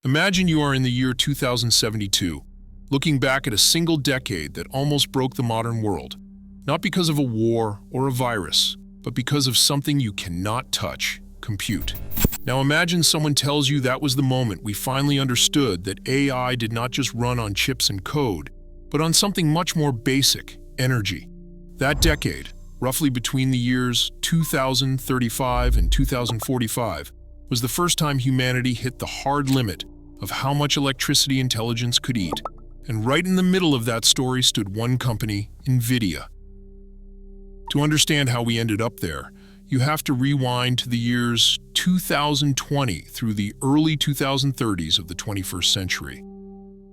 Imagine you are in the year 2072, looking back at a single decade that almost broke the modern world, not because of a war or a virus, but because of something you cannot touch: compute. Now imagine someone tells you that was the moment we finally understood that AI did not just run on chips and code, but on something much more basic: energy. That decade, roughly between the years 2035 and 2045, was the first time humanity hit the hard limit of how much electricity intelligence could eat. And right in the middle of that story stood one company, NVIDIA. To understand how we ended up there, you have to rewind to the years 2020 through the early 2030s of the 21st century.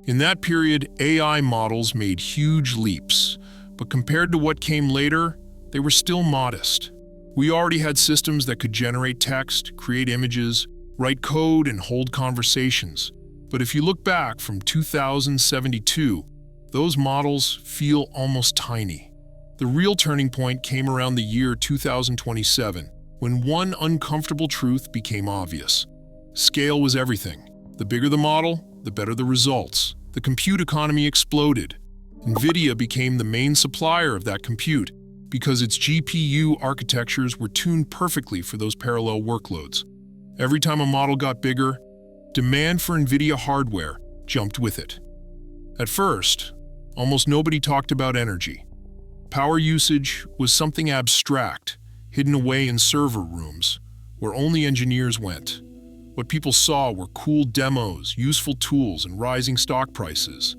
In that period, AI models made huge leaps, but compared to what came later, they were still modest. We already had systems that could generate text, create images, write code, and hold conversations. But if you look back from 2072, those models feel almost tiny. The real turning point came around the year 2027, when one uncomfortable truth became obvious. Scale was everything. The bigger the model, the better the results. The compute economy exploded. NVIDIA became the main supplier of that compute because its GPU architectures were tuned perfectly for those parallel workloads. Every time a model got bigger, demand for NVIDIA hardware jumped with it. At first, almost nobody talked about energy. Power usage was something abstract, hidden away in server rooms, where only engineers went. What people saw were cool demos, useful tools, and rising stock prices.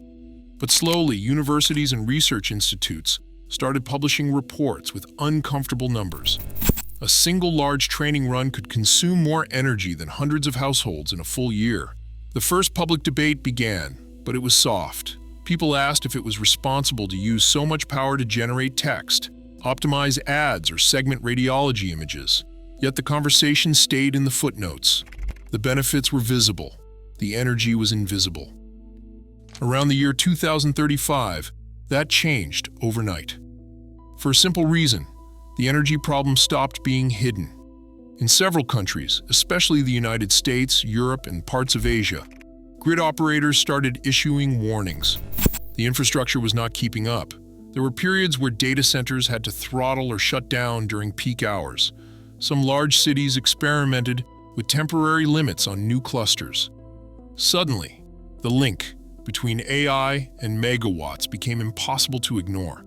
But slowly, universities and research institutes started publishing reports with uncomfortable numbers. A single large training run could consume more energy than hundreds of households in a full year. The first public debate began, but it was soft. People asked if it was responsible to use so much power to generate text, optimize ads, or segment radiology images. Yet the conversation stayed in the footnotes. The benefits were visible. The energy was invisible. Around the year 2035, that changed overnight. For a simple reason: the energy problem stopped being hidden. In several countries, especially the United States, Europe, and parts of Asia, grid operators started issuing warnings. The infrastructure was not keeping up. There were periods where data centers had to throttle or shut down during peak hours. Some large cities experimented with temporary limits on new clusters. Suddenly, the link between AI and megawatts became impossible to ignore.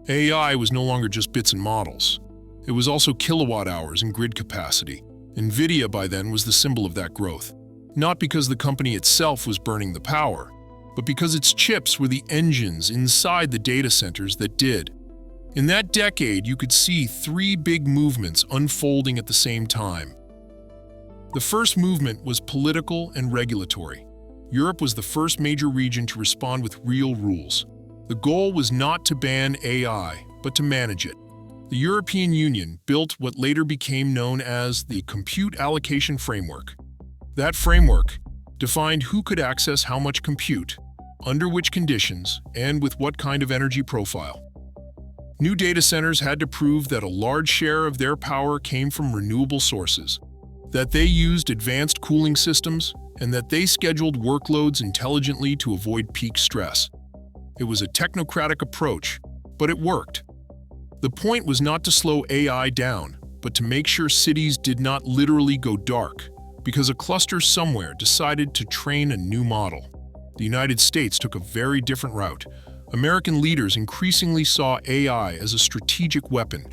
AI was no longer just bits and models. It was also kilowatt hours and grid capacity. NVIDIA by then was the symbol of that growth. Not because the company itself was burning the power, but because its chips were the engines inside the data centers that did. In that decade, you could see three big movements unfolding at the same time. The first movement was political and regulatory. Europe was the first major region to respond with real rules. The goal was not to ban AI, but to manage it. The European Union built what later became known as the Compute Allocation Framework. That framework defined who could access how much compute, under which conditions, and with what kind of energy profile. New data centers had to prove that a large share of their power came from renewable sources, that they used advanced cooling systems, and that they scheduled workloads intelligently to avoid peak stress. It was a technocratic approach, but it worked. The point was not to slow AI down, but to make sure cities did not literally go dark, because a cluster somewhere decided to train a new model. The United States took a very different route. American leaders increasingly saw AI as a strategic weapon.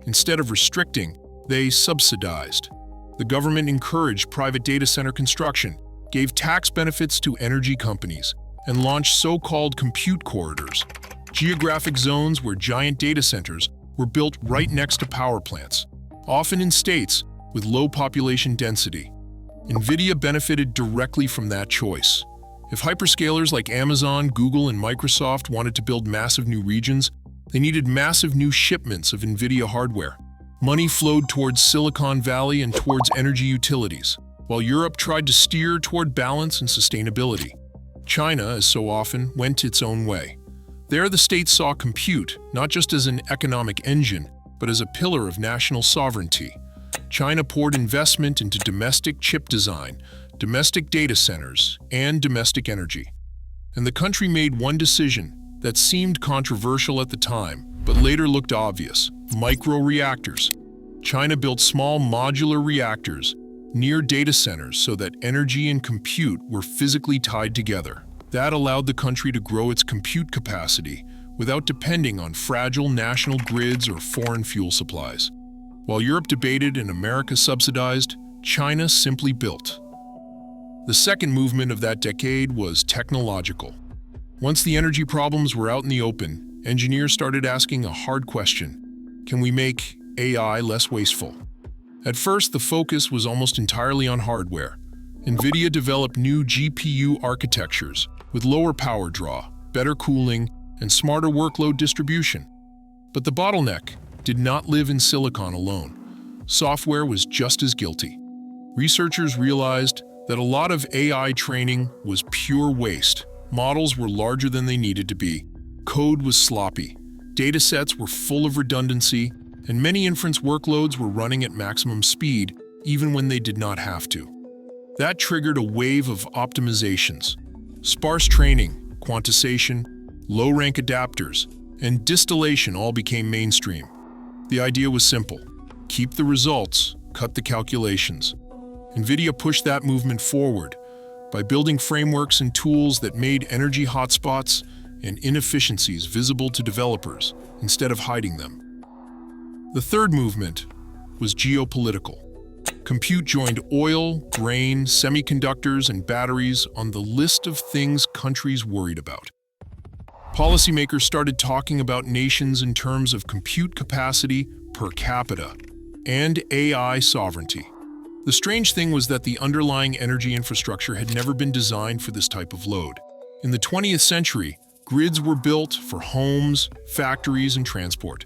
Instead of restricting, they subsidized. The government encouraged private data center construction, gave tax benefits to energy companies, and launched so-called compute corridors, geographic zones where giant data centers were built right next to power plants, often in states with low population density. NVIDIA benefited directly from that choice. If hyperscalers like Amazon, Google, and Microsoft wanted to build massive new regions, they needed massive new shipments of NVIDIA hardware. Money flowed towards Silicon Valley and towards energy utilities, while Europe tried to steer toward balance and sustainability. China, as so often, went its own way. There, the state saw compute not just as an economic engine, but as a pillar of national sovereignty. China poured investment into domestic chip design, domestic data centers, and domestic energy. And the country made one decision that seemed controversial at the time, but later looked obvious: micro-reactors. China built small modular reactors near data centers so that energy and compute were physically tied together. That allowed the country to grow its compute capacity without depending on fragile national grids or foreign fuel supplies. While Europe debated and America subsidized, China simply built. The second movement of that decade was technological. Once the energy problems were out in the open, engineers started asking a hard question: can we make AI less wasteful? At first, the focus was almost entirely on hardware. NVIDIA developed new GPU architectures with lower power draw, better cooling, and smarter workload distribution. But the bottleneck did not live in silicon alone. Software was just as guilty. Researchers realized that a lot of AI training was pure waste. Models were larger than they needed to be. Code was sloppy. Datasets were full of redundancy, and many inference workloads were running at maximum speed, even when they did not have to. That triggered a wave of optimizations. Sparse training, quantization, low-rank adapters, and distillation all became mainstream. The idea was simple: keep the results, cut the calculations. NVIDIA pushed that movement forward by building frameworks and tools that made energy hotspots and inefficiencies visible to developers instead of hiding them. The third movement was geopolitical. Compute joined oil, grain, semiconductors, and batteries on the list of things countries worried about. Policymakers started talking about nations in terms of compute capacity per capita and AI sovereignty. The strange thing was that the underlying energy infrastructure had never been designed for this type of load. In the 20th century, grids were built for homes, factories, and transport.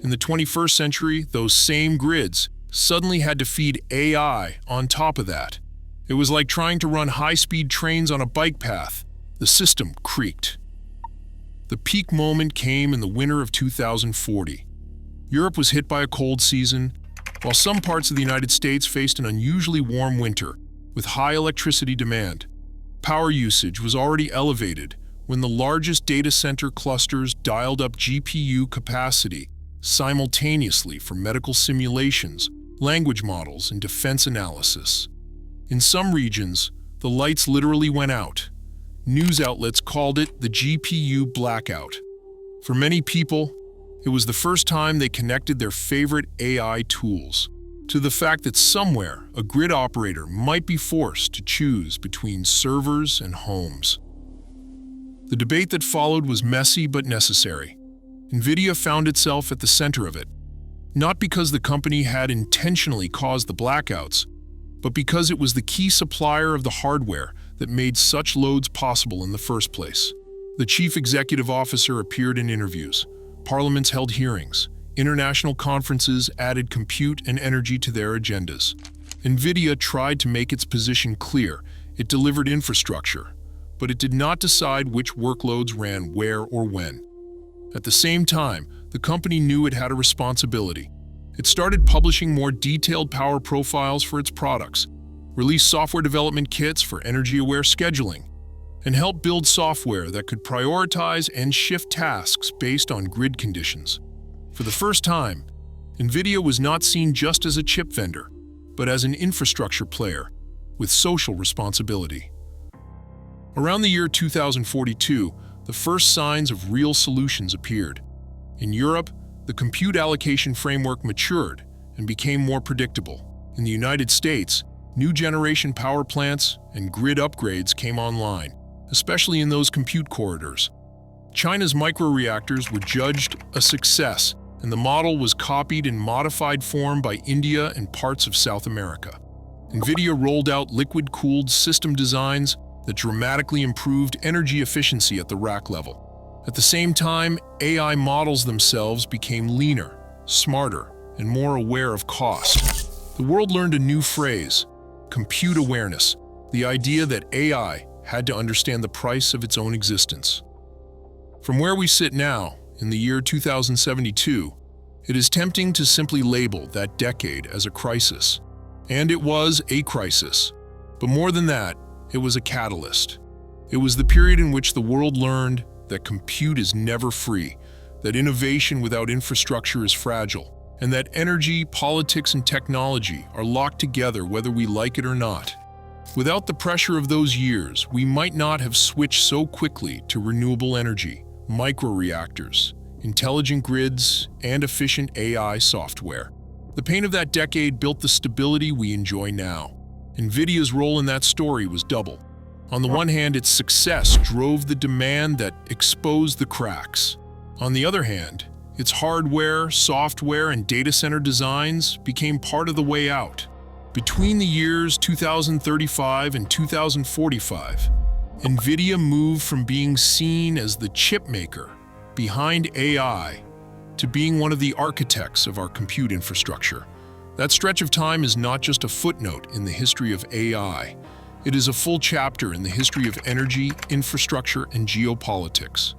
In the 21st century, those same grids suddenly had to feed AI on top of that. It was like trying to run high-speed trains on a bike path. The system creaked. The peak moment came in the winter of 2040. Europe was hit by a cold season, while some parts of the United States faced an unusually warm winter with high electricity demand. Power usage was already elevated when the largest data center clusters dialed up GPU capacity simultaneously for medical simulations, language models, and defense analysis. In some regions, the lights literally went out. News outlets called it the GPU blackout. For many people, it was the first time they connected their favorite AI tools to the fact that somewhere a grid operator might be forced to choose between servers and homes. The debate that followed was messy but necessary. NVIDIA found itself at the center of it, not because the company had intentionally caused the blackouts, but because it was the key supplier of the hardware that made such loads possible in the first place. The chief executive officer appeared in interviews. Parliaments held hearings. International conferences added compute and energy to their agendas. NVIDIA tried to make its position clear. It delivered infrastructure, but it did not decide which workloads ran where or when. At the same time, the company knew it had a responsibility. It started publishing more detailed power profiles for its products, released software development kits for energy-aware scheduling, and helped build software that could prioritize and shift tasks based on grid conditions. For the first time, NVIDIA was not seen just as a chip vendor, but as an infrastructure player with social responsibility. Around the year 2042, the first signs of real solutions appeared. In Europe, the compute allocation framework matured and became more predictable. In the United States, new generation power plants and grid upgrades came online, especially in those compute corridors. China's microreactors were judged a success, and the model was copied in modified form by India and parts of South America. NVIDIA rolled out liquid-cooled system designs that dramatically improved energy efficiency at the rack level. At the same time, AI models themselves became leaner, smarter, and more aware of cost. The world learned a new phrase: compute awareness, the idea that AI had to understand the price of its own existence. From where we sit now, in the year 2072, it is tempting to simply label that decade as a crisis. And it was a crisis. But more than that, it was a catalyst. It was the period in which the world learned that compute is never free, that innovation without infrastructure is fragile, and that energy, politics, and technology are locked together whether we like it or not. Without the pressure of those years, we might not have switched so quickly to renewable energy, microreactors, intelligent grids, and efficient AI software. The pain of that decade built the stability we enjoy now. NVIDIA's role in that story was double. On the one hand, its success drove the demand that exposed the cracks. On the other hand, its hardware, software, and data center designs became part of the way out. Between the years 2035 and 2045, NVIDIA moved from being seen as the chip maker behind AI to being one of the architects of our compute infrastructure. That stretch of time is not just a footnote in the history of AI. It is a full chapter in the history of energy, infrastructure, and geopolitics.